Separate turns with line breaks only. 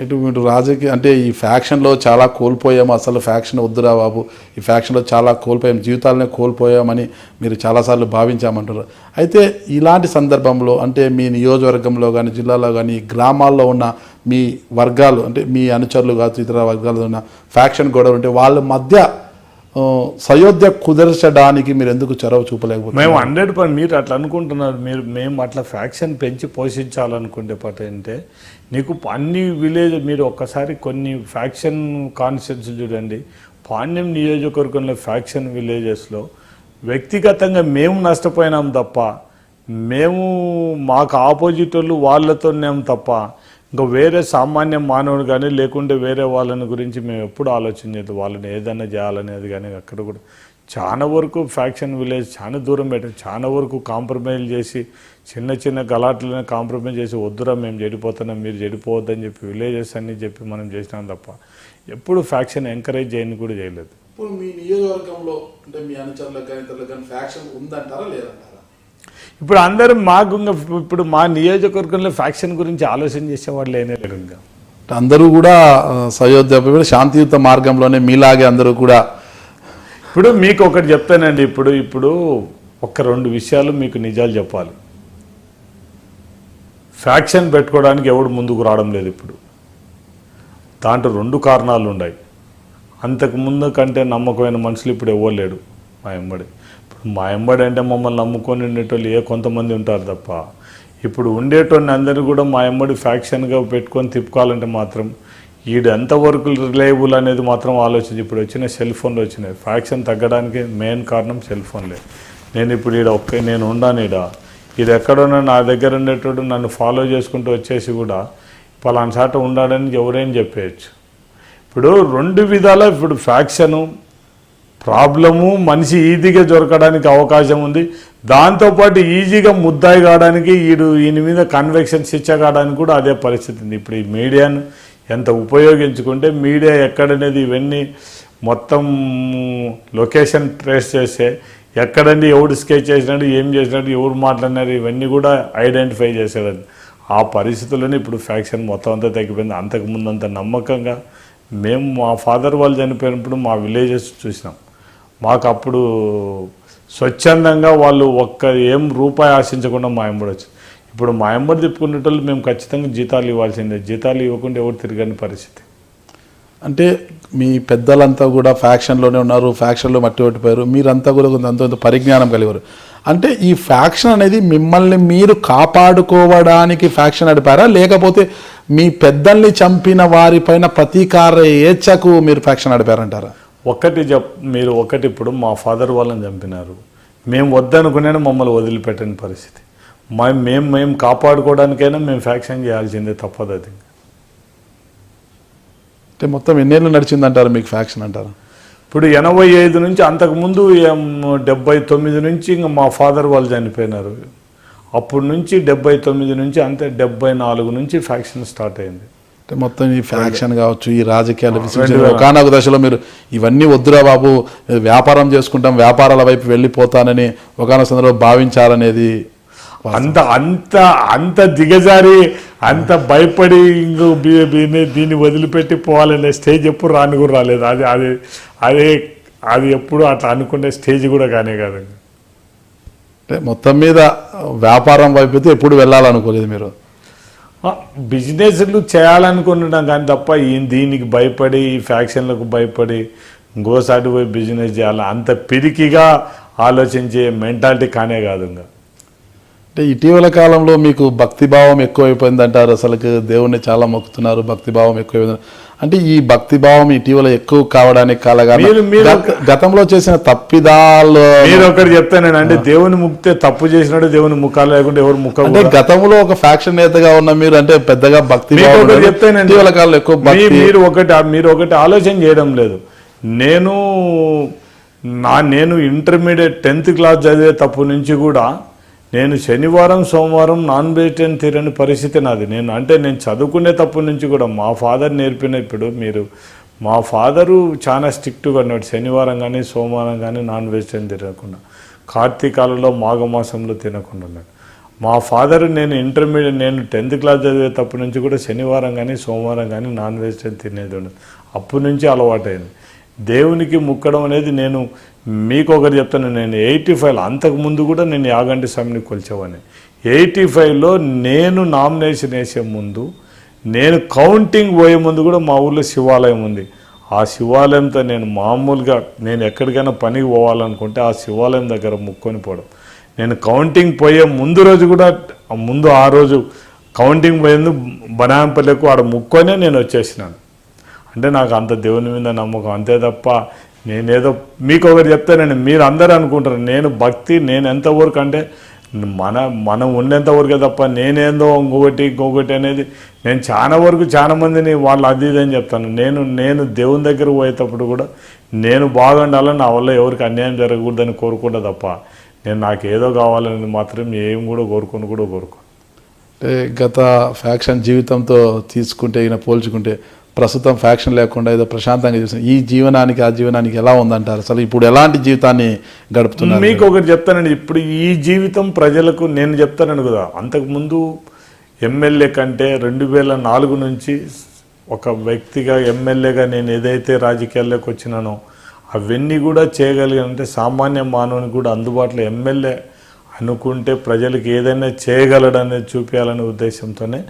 ఇటు రాజకీయ అంటే ఈ ఫ్యాక్షన్లో చాలా కోల్పోయాము, అసలు ఫ్యాక్షన్ వద్దురా బాబు, ఈ ఫ్యాక్షన్లో చాలా కోల్పోయాం, జీవితాలనే కోల్పోయామని మీరు చాలాసార్లు భావించామంటారు. అయితే ఇలాంటి సందర్భంలో అంటే మీ నియోజకవర్గంలో కానీ జిల్లాలో కానీ గ్రామాల్లో ఉన్న మీ వర్గాలు అంటే మీ అనుచరులు కావచ్చు ఇతర వర్గాల్లో ఉన్న ఫ్యాక్షన్ గొడవలు ఉంటే వాళ్ళ మధ్య సయోధ్య కుదర్చడానికి మీరు ఎందుకు చొరవ చూపలేకపోతే?
మేము 100% మీరు అట్లా అనుకుంటున్నారు. మేము అట్లా ఫ్యాక్షన్ పెంచి పోషించాలనుకుంటే అంటే నీకు అన్ని విలేజ్ మీరు ఒక్కసారి కొన్ని ఫ్యాక్షన్ కాన్స్టిట్యూన్సీలు చూడండి. పాణ్యం నియోజకవర్గంలో ఫ్యాక్షన్ విలేజెస్లో వ్యక్తిగతంగా మేము నష్టపోయినాం తప్ప, మేము మాకు ఆపోజిట్ వాళ్ళు వాళ్ళతోనేం తప్ప ఇంకా వేరే సామాన్య మానవుడు కానీ లేకుంటే వేరే వాళ్ళని గురించి మేము ఎప్పుడు ఆలోచించలేదు. వాళ్ళని ఏదైనా చేయాలనేది కానీ అక్కడ కూడా చాలా వరకు ఫ్యాక్షన్ విలేజ్ చాలా దూరం పెట్టాం. చాలా వరకు కాంప్రమైజ్ చేసి చిన్న చిన్న గలాట్లనే కాంప్రమైజ్ చేసి వద్దురా మేము చెడిపోతున్నాం మీరు చెడిపోవద్దని చెప్పి విలేజెస్ అన్నీ చెప్పి మనం చేసినాం తప్ప ఎప్పుడు ఫ్యాక్షన్ ఎంకరేజ్ చేయని కూడా చేయలేదు.
ఇప్పుడు మీ నియోజకవర్గంలో అంటే మీ అనుచరులకు కానీ ఇతరులకు కానీ ఫ్యాక్షన్ ఉందంటారా లేదంటారా?
ఇప్పుడు అందరూ మాకు ఇప్పుడు మా నియోజకవర్గంలో ఫ్యాక్షన్ గురించి ఆలోచన చేసేవాళ్ళు లేనే లేరు. ఇంకా
అందరూ కూడా సయోధ్య శాంతియుత మార్గంలోనే మీలాగే అందరూ కూడా.
ఇప్పుడు మీకు ఒకటి చెప్తానండి, ఇప్పుడు ఒక 2 విషయాలు మీకు నిజాలు చెప్పాలి. ఫ్యాక్షన్ పెట్టుకోవడానికి ఎవడు ముందుకు రావడం లేదు. ఇప్పుడు దాంట్లో 2 కారణాలు ఉన్నాయి. అంతకుముందు కంటే నమ్మకమైన మనుషులు ఇప్పుడు ఎవరు లేడు మా ఎంబడి. మా ఎంబడి అంటే మమ్మల్ని నమ్ముకొని ఉండేటోళ్ళు కొంతమంది ఉంటారు తప్ప ఇప్పుడు ఉండేటోళ్ళని అందరూ కూడా మా ఎంబడి ఫ్యాక్షన్గా పెట్టుకొని తిప్పుకోవాలంటే మాత్రం ఈడు ఎంతవరకు రిలయబుల్ అనేది మాత్రం ఆలోచించి ఇప్పుడు వచ్చిన సెల్ ఫోన్లు వచ్చినాయి. ఫ్యాక్షన్ తగ్గడానికి మెయిన్ కారణం సెల్ ఫోన్లే. నేను ఇప్పుడు నేను ఉన్నాను ఇది ఎక్కడున్నా నా దగ్గర ఉండేటోడు నన్ను ఫాలో చేసుకుంటూ వచ్చేసి కూడా పలానా చాట ఉండాలని ఎవరైనా చెప్పేయచ్చు. ఇప్పుడు 2 విధాల ఇప్పుడు ఫ్యాక్షను ప్రాబ్లము మనిషి ఈజీగా దొరకడానికి అవకాశం ఉంది. దాంతోపాటు ఈజీగా ముద్దాయి కావడానికి ఈయన మీద కన్వెక్షన్ శిక్ష కావడానికి కూడా అదే పరిస్థితి ఉంది. ఇప్పుడు ఈ మీడియాను ఎంత ఉపయోగించుకుంటే మీడియా ఎక్కడనేది ఇవన్నీ మొత్తం లొకేషన్ ట్రేస్ చేస్తే ఎక్కడండి ఎవడు స్కెచ్ చేసినాడు ఏం చేసినాడు ఎవరు మాట్లాడినారు ఇవన్నీ కూడా ఐడెంటిఫై చేసేదండి. ఆ పరిస్థితుల్లోనే ఇప్పుడు ఫ్యాక్షన్ మొత్తం అంతా తగ్గిపోయింది. అంతకుముందు అంత నమ్మకంగా మేము మా ఫాదర్ వాళ్ళు చనిపోయినప్పుడు మా విలేజెస్ చూసినాం. మాకు అప్పుడు స్వచ్ఛందంగా వాళ్ళు ఏం రూపాయి ఆశించకుండా మా ఎంబడి వచ్చింది. ఇప్పుడు మా ఎంబడి తిప్పుకునేటోళ్ళు మేము ఖచ్చితంగా జీతాలు ఇవ్వాల్సిందే. జీతాలు ఇవ్వకుండా ఎవరు తిరగని పరిస్థితి.
అంటే మీ పెద్దలంతా కూడా ఫ్యాక్షన్లోనే ఉన్నారు, ఫ్యాక్షన్లో మట్టి కొట్టిపోయారు, మీరంతా కూడా కొంత పరిజ్ఞానం కలిగారు. అంటే ఈ ఫ్యాక్షన్ అనేది మిమ్మల్ని మీరు కాపాడుకోవడానికి ఫ్యాక్షన్ నడిపారా, లేకపోతే మీ పెద్దల్ని చంపిన వారిపైన ప్రతీకార ఏచ్ఛకు మీరు ఫ్యాక్షన్ నడిపారంటారా?
మీరు ఇప్పుడు మా ఫాదర్ వాళ్ళని చంపినారు, మేము వద్దనుకునే మమ్మల్ని వదిలిపెట్టని పరిస్థితి. మేము కాపాడుకోవడానికైనా మేము ఫ్యాక్షన్ చేయాల్సిందే తప్పదు. అది
అంటే మొత్తం ఎన్నేళ్ళు నడిచిందంటారు మీకు ఫ్యాక్షన్ అంటారు?
ఇప్పుడు 85 నుంచి అంతకుముందు 79 నుంచి ఇంకా మా ఫాదర్ వాళ్ళు చనిపోయినారు. అప్పటి నుంచి 79 నుంచి అంతే 74 నుంచి ఫ్యాక్షన్ స్టార్ట్ అయింది.
అంటే మొత్తం ఈ ఫ్యాక్షన్ కావచ్చు ఈ రాజకీయాలు ఒకనొక దశలో మీరు ఇవన్నీ వద్దురా బాబు వ్యాపారం చేసుకుంటాం వ్యాపారాల వైపు వెళ్ళిపోతానని ఒకనొక సందర్భంలో భావించారనేది
అంత దిగజారి అంత భయపడి ఇంకో దీన్ని వదిలిపెట్టి పోవాలనే స్టేజ్ ఎప్పుడు రాని కూడా రాలేదు. అది ఎప్పుడు అట్లా అనుకునే స్టేజ్ కూడా కానే కాదు.
అంటే మొత్తం మీద వ్యాపారం వైపు అయితే ఎప్పుడు వెళ్ళాలనుకోలేదు మీరు?
బిజినెస్లు చేయాలనుకుంటున్నాం కానీ తప్ప దీనికి భయపడి ఈ ఫ్యాక్షన్లకు భయపడి ఇంకోసారి పోయి బిజినెస్ చేయాలి అంత పిరికిగా ఆలోచించే మెంటాలిటీ కానే కాదు. ఇంకా
అంటే ఇటీవల కాలంలో మీకు భక్తిభావం ఎక్కువైపోయింది అంటారు. అసలుకి దేవుణ్ణి చాలా మొక్కుతున్నారు, భక్తిభావం ఎక్కువైపోయింది. అంటే ఈ భక్తిభావం ఇటీవల ఎక్కువ కావడానికి గతంలో చేసిన తప్పిదాలు
మీరు ఒకటి చెప్తాను అంటే దేవుని ముక్తే తప్పు చేసినాడు దేవుని ముఖాలు లేకుంటే ఎవరు ముఖం
అంటే గతంలో ఒక ఫ్యాక్షన్ నేతగా ఉన్న మీరు అంటే పెద్దగా భక్తి చెప్తాను ఇటీవల కాలంలో ఎక్కువ
మీరు ఒకటి ఆలోచన చేయడం లేదు. నేను ఇంటర్మీడియట్ 10th క్లాస్ చదివే తప్పు నుంచి కూడా నేను శనివారం సోమవారం నాన్ వెజిటేరియన్ తిరని పరిస్థితి నాది. నేను చదువుకునే తప్పు నుంచి కూడా మా ఫాదర్ నేర్పిన ఇప్పుడు మా ఫాదరు చాలా స్ట్రిక్ట్గా ఉన్నాడు. శనివారం కానీ సోమవారం కానీ నాన్ వెజిటేరియన్ తినకుండా, కార్తీకాలలో మాఘమాసంలో తినకుండా ఉన్నాడు. మా ఫాదర్ నేను ఇంటర్మీడియట్ నేను 10th క్లాస్ చదివేటప్పటి నుంచి కూడా శనివారం కానీ సోమవారం కానీ నాన్ వెజిటేరియన్ తినేది ఉండదు. అప్పటి నుంచి అలవాటైంది. దేవునికి ముక్కడం అనేది నేను మీకు ఒకటి చెప్తాను, నేను 85 అంతకుముందు కూడా నేను యాగంటి స్వామిని కొలిచేవాడిని. 85లో నేను నామినేషన్ వేసే ముందు, నేను కౌంటింగ్ పోయే ముందు కూడా మా ఊళ్ళో శివాలయం ఉంది. ఆ శివాలయంతో నేను మామూలుగా నేను ఎక్కడికైనా పనికి పోవాలనుకుంటే ఆ శివాలయం దగ్గర ముక్కొని పోవడం. నేను కౌంటింగ్ పోయే ముందు రోజు కూడా ఆ రోజు కౌంటింగ్ పోయేందు బనాంపల్లికు ఆడ ముక్కొనే నేను వచ్చేసినాను. అంటే నాకు అంత దేవుని మీద నమ్మకం, అంతే తప్ప నేనేదో మీకు ఒకటి చెప్తానండి, మీరు అందరూ అనుకుంటారు నేను భక్తి నేను ఎంతవరకు అంటే మనం ఉన్నంతవరకే తప్ప నేనేందో ఇంకొకటి అనేది నేను చాలా మందిని వాళ్ళు అది ఇది అని చెప్తాను. నేను దేవుని దగ్గర పోయేటప్పుడు కూడా నేను బాగుండాలని నా వల్ల ఎవరికి అన్యాయం జరగకూడదని కోరుకుంటా తప్ప నేను నాకు ఏదో కావాలని మాత్రం ఏం కూడా కోరుకోను.
అంటే గత ఫ్యాక్షన్ జీవితంతో తీసుకుంటే ఈయన పోల్చుకుంటే ప్రస్తుతం ఫ్యాక్షన్ లేకుండా ఏదో ప్రశాంతంగా చూసిన ఈ జీవనానికి ఆ జీవనానికి ఎలా ఉందంటారు? అసలు ఇప్పుడు ఎలాంటి జీవితాన్ని గడుపుతున్నారు?
మీకు ఒకటి చెప్తానండి, ఇప్పుడు ఈ జీవితం ప్రజలకు నేను చెప్తానండి కదా, అంతకుముందు ఎమ్మెల్యే కంటే 2004 నుంచి ఒక వ్యక్తిగా ఎమ్మెల్యేగా నేను ఏదైతే రాజకీయాల్లోకి వచ్చినానో అవన్నీ కూడా చేయగలిగానంటే సామాన్య మానవునికి కూడా అందుబాటులో ఎమ్మెల్యే అనుకుంటే ప్రజలకు ఏదైనా చేయగలడనేది చూపించాలనే ఉద్దేశంతోనే